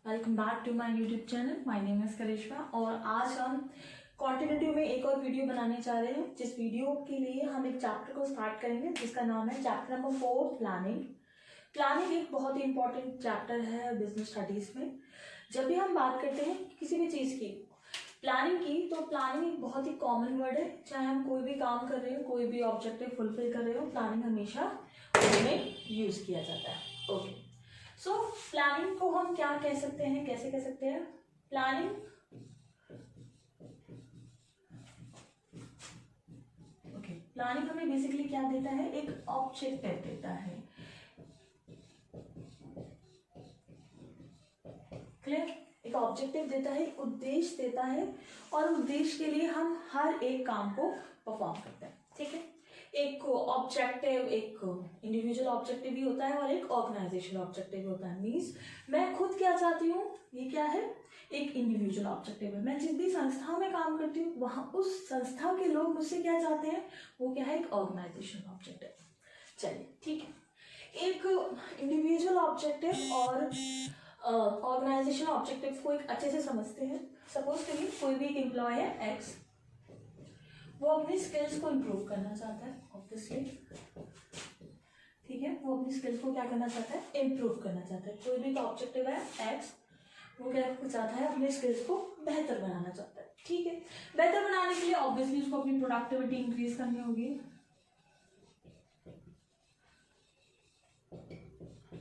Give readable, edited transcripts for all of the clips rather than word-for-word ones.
Welcome back to my YouTube channel. My name is Karishma और आज हम कॉन्टिन्यूटी में एक और वीडियो बनाने जा रहे हैं। जिस वीडियो के लिए हम एक चैप्टर को स्टार्ट करेंगे जिसका नाम है चैप्टर नंबर 4 प्लानिंग। प्लानिंग एक बहुत ही इंपॉर्टेंट चैप्टर है बिजनेस स्टडीज में। जब भी हम बात करते हैं किसी भी चीज़ की प्लानिंग की, तो प्लानिंग एक बहुत ही कॉमन वर्ड है। चाहे हम कोई भी काम कर रहे हो, कोई भी ऑब्जेक्टिव फुलफिल कर रहे हो, प्लानिंग हमेशा उसमें यूज किया जाता है। ओके, सो प्लानिंग को हम क्या कह सकते हैं, कैसे कह सकते हैं? प्लानिंग प्लानिंग हमें बेसिकली क्या देता है? एक ऑब्जेक्टिव देता है। क्लियर? एक ऑब्जेक्टिव देता है, उद्देश्य देता है, और उद्देश्य के लिए हम हर एक काम को परफॉर्म करते हैं। ठीक है, एक ऑब्जेक्टिव, एक इंडिविजुअल ऑब्जेक्टिव भी होता है और एक ऑर्गेनाइजेशनल ऑब्जेक्टिव भी होता है। मीन्स मैं खुद क्या चाहती हूँ, ये क्या है? एक इंडिविजुअल ऑब्जेक्टिव है। मैं जिस भी संस्था में काम करती हूँ वहाँ उस संस्था के लोग मुझसे क्या चाहते हैं, वो क्या है? एक ऑर्गेनाइजेशनल ऑब्जेक्टिव। चलिए ठीक है, एक इंडिविजुअल ऑब्जेक्टिव और ऑर्गेनाइजेशनल ऑब्जेक्टिव को एक अच्छे से समझते हैं। सपोज करिए कोई भी एक एम्प्लॉय है एक्स, वो अपनी स्किल्स को इम्प्रूव करना चाहता है ऑब्वियसली। ठीक है, वो अपनी स्किल्स को क्या करना चाहता है? इम्प्रूव करना चाहता है। कोई भी ऑब्जेक्टिव है एक्स, वो क्या चाहता है? अपने स्किल्स को बेहतर बनाना चाहता है। ठीक है, बेहतर बनाने के लिए ऑब्वियसली उसको अपनी प्रोडक्टिविटी इंक्रीज करनी होगी।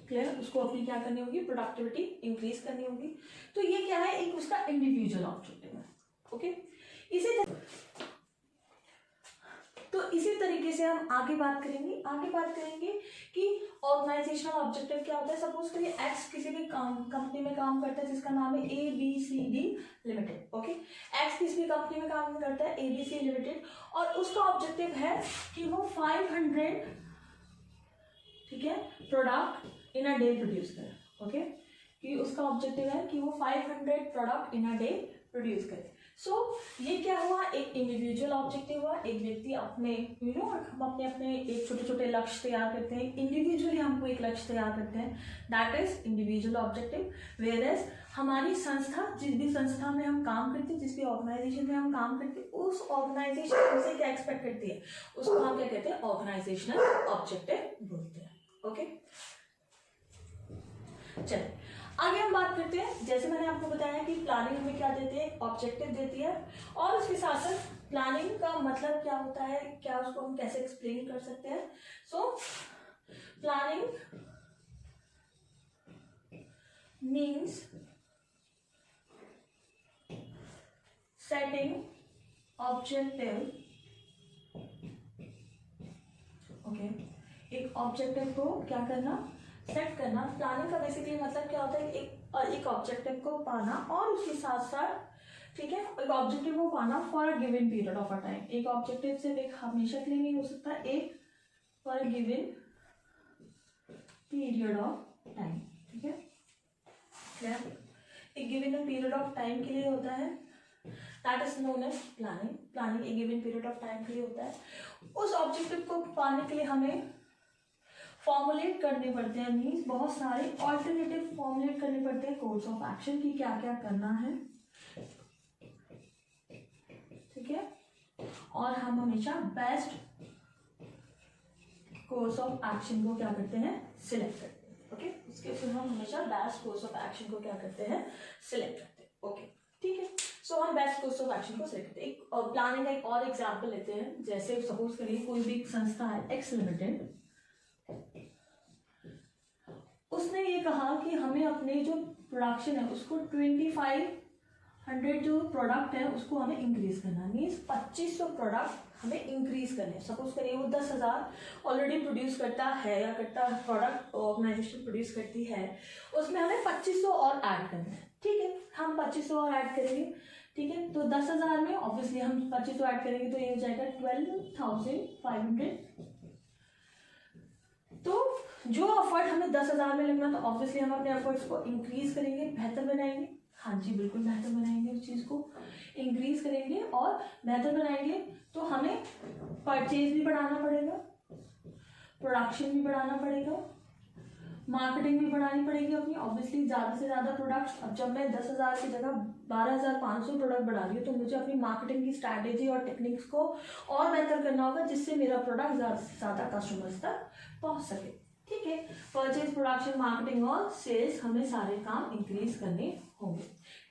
क्लियर? उसको अपनी क्या करनी होगी? प्रोडक्टिविटी इंक्रीज करनी होगी। तो ये क्या है? एक उसका इंडिविजुअल ऑब्जेक्टिव है। ओके, इसी तरीके से हम आगे बात करेंगे कि ऑर्गेनाइजेशनल ऑब्जेक्टिव क्या होता है। सपोज करिए एक्स किसी भी कंपनी में काम करता है जिसका नाम है ABCD लिमिटेड। ओके, एक्स किसी भी कंपनी में काम करता है ABC लिमिटेड, और उसका ऑब्जेक्टिव है कि वो 500 ठीक है product in a day produce करे। ओके, कि उसका ऑब्जेक्टिव है कि वो 500 product in a day produce करे। सो ये क्या हुआ? एक इंडिविजुअल ऑब्जेक्टिव हुआ। एक व्यक्ति अपने हम अपने एक छोटे छोटे लक्ष्य तैयार करते हैं। इंडिविजुअली हमको एक लक्ष्य तैयार करते हैं, that is individual objective. Whereas हमारी संस्था, जिस भी संस्था में हम काम करते हैं, जिस भी ऑर्गेनाइजेशन में हम काम करते हैं, उस ऑर्गेनाइजेशन हमसे क्या एक्सपेक्ट करती है, उसको हम क्या कहते हैं? ऑर्गेनाइजेशनल ऑब्जेक्टिव बोलते हैं। ओके, चलिए आगे हम बात करते हैं। जैसे मैंने आपको बताया कि प्लानिंग हमें क्या देती है? ऑब्जेक्टिव देती है, और उसके साथ साथ प्लानिंग का मतलब क्या होता है, क्या उसको हम कैसे एक्सप्लेन कर सकते हैं? So planning means setting objective. Okay, एक ऑब्जेक्टिव को क्या करना? सेट करना। प्लानिंग का बेसिकली मतलब क्या होता है? एक ऑब्जेक्टिव को पाना, और उसके साथ साथ ठीक है एक ऑब्जेक्टिव को पाना for a given period of a time. एक ऑब्जेक्टिव सिर्फ एक हमेशा के लिए नहीं हो सकता, एक for a given period of time. ठीक है, एक गिवन पीरियड ऑफ टाइम के लिए होता है, that is known as planning. Planning एक गिवन पीरियड ऑफ टाइम के लिए होता है। उस ऑब्जेक्टिव को पाने के लिए हमें फॉर्मुलेट करने पड़ते हैं, मीन्स बहुत सारे ऑल्टरनेटिव फॉर्मुलेट करने पड़ते हैं कोर्स ऑफ एक्शन की क्या क्या करना है। ठीक है, और हम हमेशा बेस्ट कोर्स ऑफ एक्शन को क्या करते हैं? सिलेक्ट करते हैं। ओके, उसके फिर हम हमेशा बेस्ट कोर्स ऑफ एक्शन को क्या करते हैं? सिलेक्ट करते हैं। ओके, ठीक है, सो हम बेस्ट कोर्स ऑफ एक्शन को सिलेक्ट करते हैं। एक प्लानिंग का एक और एग्जाम्पल लेते हैं। जैसे सपोज करिए कोई भी संस्था है एक्स लिमिटेड, उसने ये कहा कि हमें अपने जो प्रोडक्शन है उसको 2500 जो प्रोडक्ट है उसको हमें इंक्रीज करना है। मीन्स 2500 प्रोडक्ट हमें इंक्रीज करने। सपोज करिए वो 10,000 ऑलरेडी प्रोड्यूस करता है या करता प्रोडक्ट ऑर्गेनाइजेशन प्रोड्यूस करती है, उसमें हमें 2500 और ऐड करना है। ठीक है, हम 2500 और ऐड करेंगे। ठीक है, तो 10,000 में ऑब्वियसली हम 2500 ऐड करेंगे तो ये हो जाएगा 12,500। तो जो एफर्ट हमें 10,000 में लगना, तो ऑब्वियसली हम अपने एफर्ट्स को इंक्रीज करेंगे, बेहतर बनाएंगे। हाँ जी, बिल्कुल बेहतर बनाएंगे, उस चीज़ को इंक्रीज करेंगे और बेहतर बनाएंगे। तो हमें परचेज भी बढ़ाना पड़ेगा, प्रोडक्शन भी बढ़ाना पड़ेगा, मार्केटिंग भी बढ़ानी पड़ेगी अपनी, ऑब्वियसली ज़्यादा से ज़्यादा प्रोडक्ट्स। अब जब मैं 10,000 की जगह 12,500 प्रोडक्ट बढ़ा रही हूँ तो मुझे अपनी मार्केटिंग की स्ट्रैटेजी और टेक्निक्स को और बेहतर करना होगा, जिससे मेरा प्रोडक्ट ज़्यादा से ज़्यादा कस्टमर्स तक पहुँच सके। ठीक है, परचेज, प्रोडक्शन, मार्केटिंग और सेल्स, हमें सारे काम इंक्रीज करने होंगे।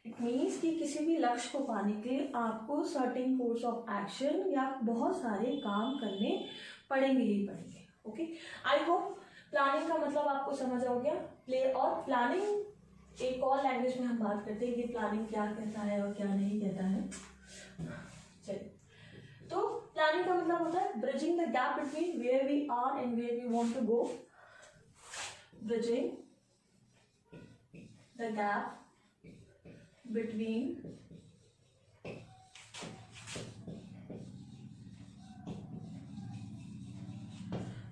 इट मीन्स कि किसी भी लक्ष्य को पाने के लिए आपको सर्टेन कोर्स ऑफ एक्शन या बहुत सारे काम करने पड़ेंगे ही पड़ेंगे। ओके, आई होप प्लानिंग का मतलब आपको समझ आ गया। प्ले और प्लानिंग एक और लैंग्वेज में हम बात करते हैं कि प्लानिंग क्या कहता है और क्या नहीं कहता है। चलिए, तो प्लानिंग का मतलब होता है bridging the gap between where we are and where we want to go. Bridging the gap between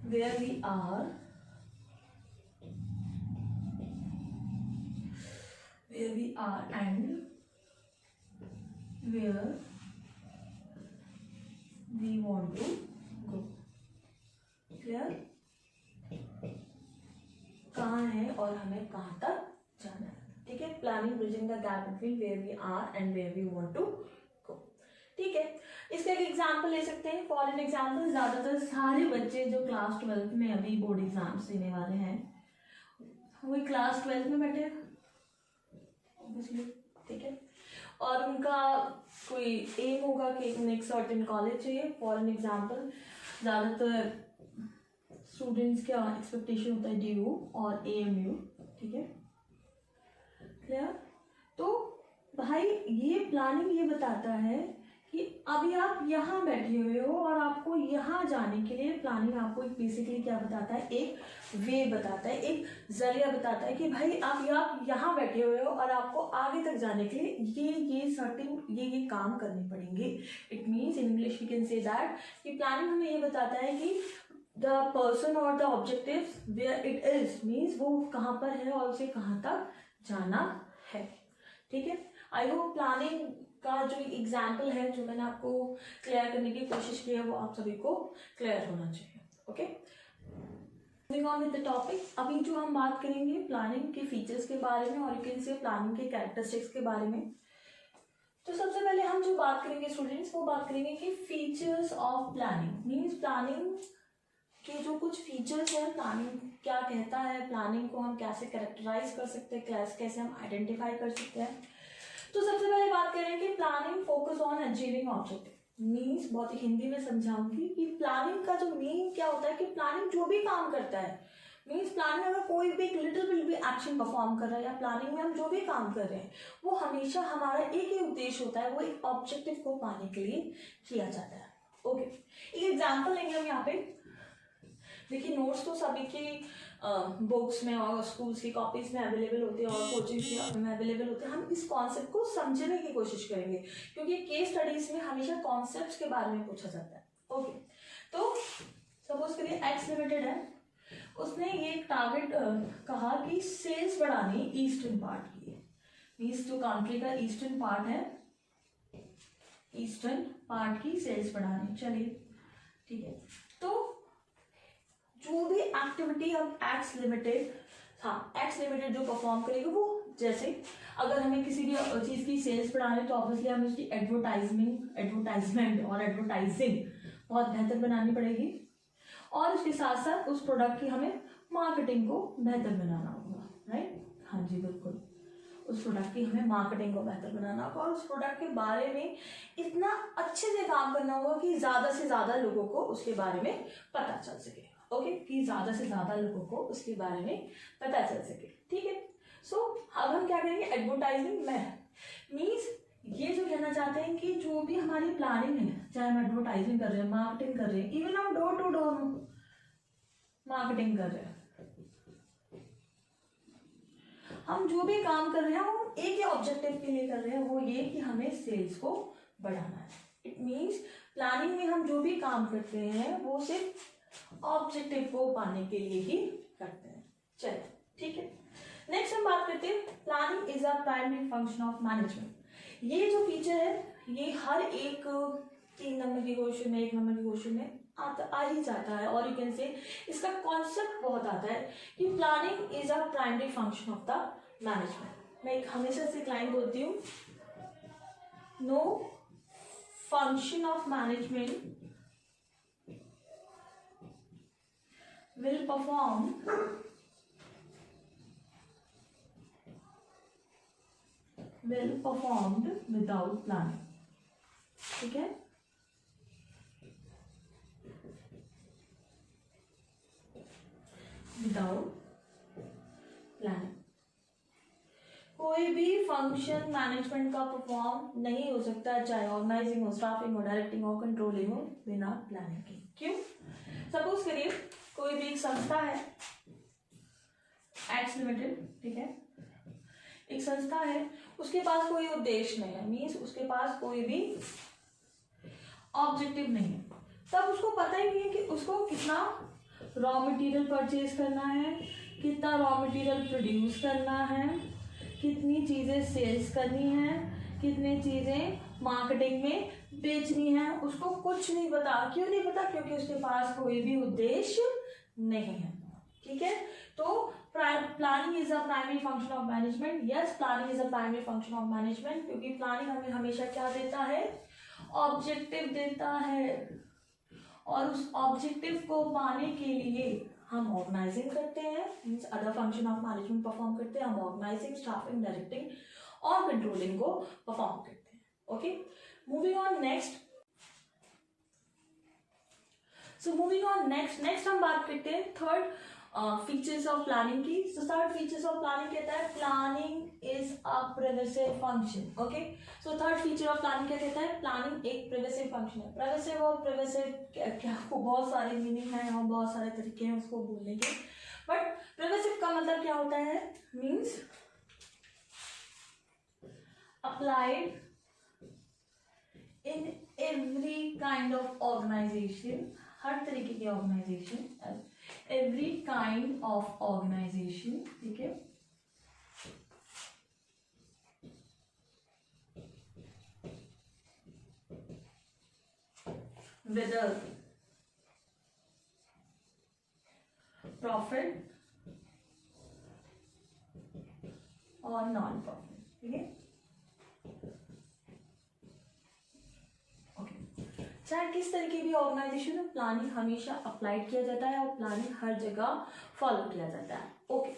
where we are and where we want to go। Clear? कहाँ है और हमें कहाँ तक जाना है। ठीक है, planning bridging the gap between where we are and where we want to go. ठीक है, इसका एक एग्जाम्पल ले सकते हैं। फॉर एन एग्जाम्पल, ज्यादातर सारे बच्चे जो क्लास 12 में अभी बोर्ड एग्जाम्स देने वाले हैं वही क्लास 12 में बैठे, ठीक है, और उनका कोई एम होगा कि नेक्स्ट सर्टेन कॉलेज चाहिए। फॉर एन एग्जाम्पल, ज्यादातर स्टूडेंट्स का एक्सपेक्टेशन होता है DU और AMU। ठीक है, क्लियर? तो भाई ये प्लानिंग ये बताता है कि अभी आप यहाँ बैठे हुए हो और आपको यहाँ जाने के लिए प्लानिंग आपको एक बेसिकली क्या बताता है, एक वे बताता है, एक जरिया बताता है कि भाई आप यहाँ बैठे हुए हो और आपको आगे तक जाने के लिए ये सर्टेन ये काम करने पड़ेंगे। It means in English we can say that कि प्लानिंग हमें ये बताता है कि द पर्सन और the objective where it is, means वो कहाँ पर है और उसे कहाँ तक जाना है। ठीक है, आई होप प्लानिंग का जो एग्जाम्पल है जो मैंने आपको क्लियर करने की कोशिश की है वो आप सभी को क्लियर होना चाहिए। Okay, moving on with the topic. अभी जो हम बात करेंगे प्लानिंग के फीचर्स के बारे में और यू कैन से प्लानिंग के कैरेक्टरिस्टिक्स के बारे में। तो सबसे पहले हम जो बात करेंगे स्टूडेंट्स, वो बात करेंगे कि features of planning. Means planning के जो कुछ फीचर्स हैं, प्लानिंग क्या कहता है, प्लानिंग को हम कैसे कैरेक्टराइज कर सकते हैं, कैसे हम आइडेंटिफाई कर सकते हैं। तो सबसे पहले बात करें कि planning focus on achieving objective. Means बहुत ही हिंदी में समझाऊंगी कि प्लानिंग का जो मीनिंग क्या होता है कि प्लानिंग जो भी काम करता है, मीन्स प्लानिंग अगर कोई भी लिटिल बिट भी एक्शन परफॉर्म कर रहा है या प्लानिंग में हम जो भी काम कर रहे हैं वो हमेशा हमारा एक ही उद्देश्य होता है, वो एक ऑब्जेक्टिव को पाने के लिए किया जाता है। ओके, एक एग्जाम्पल लेंगे हम यहाँ पे। देखिए, नोट्स तो सभी की बुक्स में और स्कूल्स की कॉपीज में अवेलेबल होते हैं और कोचिंग में अवेलेबल होते हैं। हम इस कॉन्सेप्ट को समझने की कोशिश करेंगे क्योंकि केस स्टडीज में हमेशा कॉन्सेप्ट्स के बारे में पूछा जाता है। ओके, तो सपोज करिए एक्स लिमिटेड है, उसने ये टारगेट कहा कि सेल्स बढ़ानी ईस्टर्न पार्ट की, मीन्स जो कंट्री का ईस्टर्न पार्ट है, ईस्टर्न पार्ट की सेल्स बढ़ानी। चलिए ठीक है, तो जो भी एक्टिविटी हम एक्स लिमिटेड जो परफॉर्म करेगा वो, जैसे अगर हमें किसी भी चीज़ की सेल्स बढ़ानी तो ऑब्वियसली हमें उसकी एडवर्टाइजमेंट और एडवर्टाइजिंग बहुत बेहतर बनानी पड़ेगी और उसके साथ साथ उस प्रोडक्ट की हमें मार्केटिंग को बेहतर बनाना होगा। राइट? हाँ जी, बिल्कुल, उस प्रोडक्ट की हमें मार्केटिंग को बेहतर बनाना होगा और उस प्रोडक्ट के बारे में इतना अच्छे से काम करना होगा कि ज़्यादा से ज़्यादा लोगों को उसके बारे में पता चल सके। ओके, कि ज़्यादा से ज़्यादा लोगों को उसके बारे में पता चल सके। ठीक है, सो अब हम क्या करेंगे, एडवर्टाइजिंग में मीन्स ये जो कहना चाहते हैं कि जो भी हमारी प्लानिंग है, चाहे हम एडवर्टाइजिंग कर रहे हैं, मार्केटिंग कर रहे हैं, इवन हम डोर टू डोर मार्केटिंग कर रहे हैं, हम जो भी काम कर रहे हैं वो एक ही ऑब्जेक्टिव के लिए कर रहे हैं, वो ये कि हमें सेल्स को बढ़ाना है। इट मीन्स प्लानिंग में हम जो भी काम करते हैं वो सिर्फ ऑब्जेक्टिव को पाने के लिए ही करते हैं। चलिए ठीक है, नेक्स्ट हम बात करते हैं planning is a primary function of management. ये जो फीचर है ये हर एक 3 नंबर की क्वेश्चन में, 1 नंबर की क्वेश्चन में आ ही जाता है। और यू कैन से इसका कॉन्सेप्ट बहुत आता है कि planning is a primary function of the management. मैं एक हमेशा से क्लाइंट बोलती हूँ, no function of management will performed without planning। ठीक है, विदाउट प्लानिंग कोई भी फंक्शन मैनेजमेंट का परफॉर्म नहीं हो सकता, चाहे ऑर्गेनाइजिंग हो, स्टाफिंग हो, डायरेक्टिंग हो, कंट्रोलिंग हो, बिना प्लानिंग के। क्यों? सपोज करिए कोई भी एक संस्था है, एक्स लिमिटेड, ठीक है, एक संस्था है, उसके पास कोई उद्देश्य नहीं है, मीन्स उसके पास कोई भी ऑब्जेक्टिव नहीं है, तब उसको पता ही नहीं है कि उसको कितना रॉ मटेरियल परचेज करना है, कितना रॉ मटेरियल प्रोड्यूस करना है, कितनी चीज़ें सेल्स करनी है, कितनी चीज़ें मार्केटिंग में बेचनी है, उसको कुछ नहीं पता। क्यों नहीं पता? क्योंकि उसके पास कोई भी उद्देश्य नहीं है। ठीक है, तो planning is a primary function of management. Yes, planning is a primary function of management, क्योंकि प्लानिंग हमें हमेशा क्या देता है? ऑब्जेक्टिव देता है, और उस ऑब्जेक्टिव को पाने के लिए हम ऑर्गेनाइजिंग करते हैं, means other function of management perform करते हैं। हम ऑर्गेनाइजिंग, स्टाफिंग, डायरेक्टिंग और कंट्रोलिंग को परफॉर्म करते हैं। Okay, moving on next. So moving on next हम बात करते हैं थर्ड फीचर्स ऑफ प्लानिंग की। So third features of planning कहता है planning is a pervasive function. Okay, so third feature of planning क्या कहता है? प्लानिंग एक प्रिवेसिव फंक्शन है। प्रिवेसिव और प्रिवेसिव क्या बहुत सारे मीनिंग है और बहुत सारे तरीके हैं उसको बोलने के, बट प्रिवेसिव का मतलब क्या होता है? Means applied in every kind of organisation, हर तरीके की organisation, every kind of organisation, ठीक है, वेदर प्रॉफिट और नॉन प्रॉफिट। ठीक है, चाहे किस तरीके की ऑर्गेनाइजेशन में प्लानिंग हमेशा अप्लाइड किया जाता है और प्लानिंग हर जगह फॉलो किया जाता है। ओके,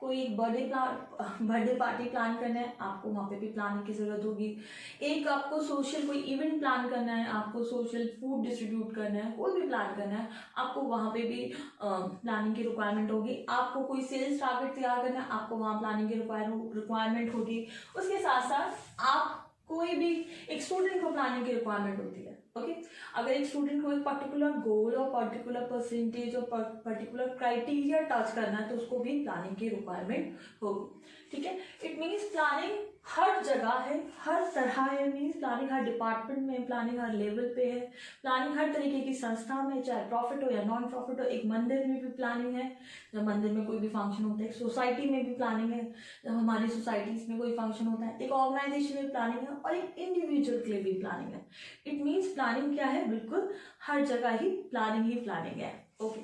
कोई बर्थडे पार्टी प्लान करना है, आपको वहाँ पे भी प्लानिंग की जरूरत होगी। एक आपको सोशल कोई इवेंट प्लान करना है, आपको सोशल फूड डिस्ट्रीब्यूट करना है, कोई भी प्लान करना है, आपको वहाँ पे भी प्लानिंग की रिक्वायरमेंट होगी। आपको कोई सेल्स टारगेट तैयार करना है, आपको वहाँ प्लानिंग की रिक्वायरमेंट होगी। उसके साथ साथ आप कोई भी एक स्टूडेंट को प्लानिंग की रिक्वायरमेंट होती है। ओके, अगर एक स्टूडेंट को एक पर्टिकुलर गोल और पर्टिकुलर परसेंटेज और पर्टिकुलर क्राइटेरिया टच करना है तो उसको भी प्लानिंग की रिक्वायरमेंट होगी। ठीक है, इट मीन्स प्लानिंग हर जगह है, हर तरह है, मीन्स प्लानिंग हर डिपार्टमेंट में, प्लानिंग हर लेवल पे है, प्लानिंग हर तरीके की संस्था में, चाहे प्रॉफिट हो या नॉन प्रॉफिट हो। एक मंदिर में भी प्लानिंग है, जब मंदिर में कोई भी फंक्शन होता है। एक सोसाइटी में भी प्लानिंग है, जब हमारी सोसाइटीज में कोई फंक्शन होता है। एक ऑर्गेनाइजेशन में प्लानिंग है और एक इंडिविजुअल के लिए भी प्लानिंग है। इट मीन्स प्लानिंग क्या है? बिल्कुल हर जगह ही प्लानिंग है। ओके,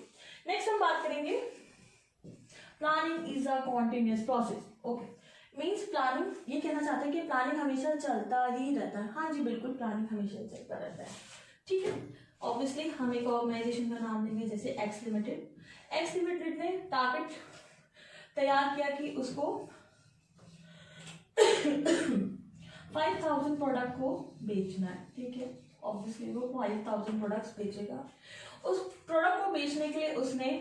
नेक्स्ट हम बात करेंगे planning is a continuous process. Okay, means planning ये कहना चाहते हैं कि प्लानिंग हमेशा चलता ही रहता है। हाँ जी, बिल्कुल प्लानिंग हमेशा चलता रहता है। ठीक है, ऑब्वियसली हम एक ऑर्गेनाइजेशन का नाम लेंगे, जैसे एक्स लिमिटेड। एक्स लिमिटेड ने टारगेट तैयार किया कि उसको 5000 प्रोडक्ट को बेचना है। ठीक है, ऑब्वियसली वो 5000 प्रोडक्ट्स बेचेगा। उस प्रोडक्ट को बेचने के लिए उसने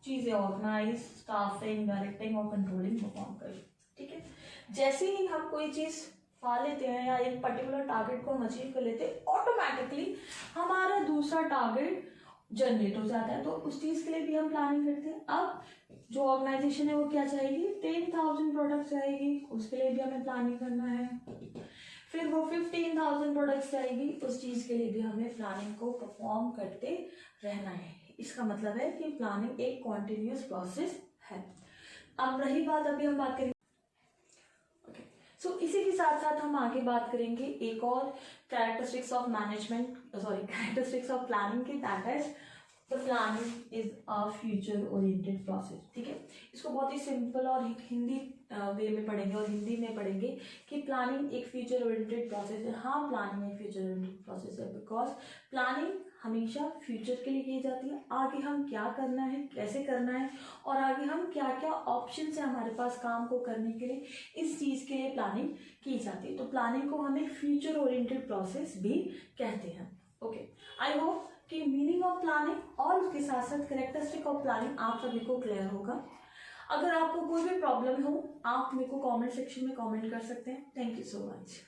चीजें ऑर्गेनाइज, स्टाफिंग, डायरेक्टिंग और कंट्रोलिंग परफॉर्म करी। ठीक है, जैसे ही हम कोई चीज पा लेते हैं या एक पर्टिकुलर टारगेट को हम अचीव कर लेते हैं, ऑटोमेटिकली हमारा दूसरा टारगेट जनरेट हो जाता है। तो उस चीज के लिए भी हम प्लानिंग करते हैं। अब जो ऑर्गेनाइजेशन है वो क्या चाहेगी? 10,000 प्रोडक्ट चाहेगी, उसके लिए भी हमें प्लानिंग करना है। फिर वो 15,000 प्रोडक्ट्स चाहेगी, उस चीज के लिए भी हमें प्लानिंग को परफॉर्म करते रहना है। इसका मतलब है कि प्लानिंग एक कॉन्टिन्यूअस प्रोसेस है। अब रही बात, अभी हम बात करेंगे। ओके, सो इसी के साथ साथ हम आगे बात करेंगे एक और characteristics of characteristics of planning की, that is the planning is a future oriented process. ठीक है, इसको बहुत ही सिंपल और हिंदी वे में पढ़ेंगे और हिंदी में पढ़ेंगे कि प्लानिंग एक फ्यूचर ओरिएंटेड प्रोसेस है। हाँ, प्लानिंग एक फ्यूचर ओरिएंटेड प्रोसेस है बिकॉज प्लानिंग हमेशा फ्यूचर के लिए की जाती है, आगे हम क्या करना है, कैसे करना है, और आगे हम क्या क्या ऑप्शन है हमारे पास काम को करने के लिए, इस चीज़ के लिए प्लानिंग की जाती है। तो प्लानिंग को हम एक फ्यूचर ओरिएंटेड प्रोसेस भी कहते हैं। ओके, आई होप कि मीनिंग ऑफ प्लानिंग और उसके साथ साथ कैरेक्टरिस्टिक ऑफ प्लानिंग आप सभी को क्लियर होगा। अगर आपको कोई भी प्रॉब्लम हो आप मेरे को कमेंट सेक्शन में कमेंट कर सकते हैं। Thank you so much.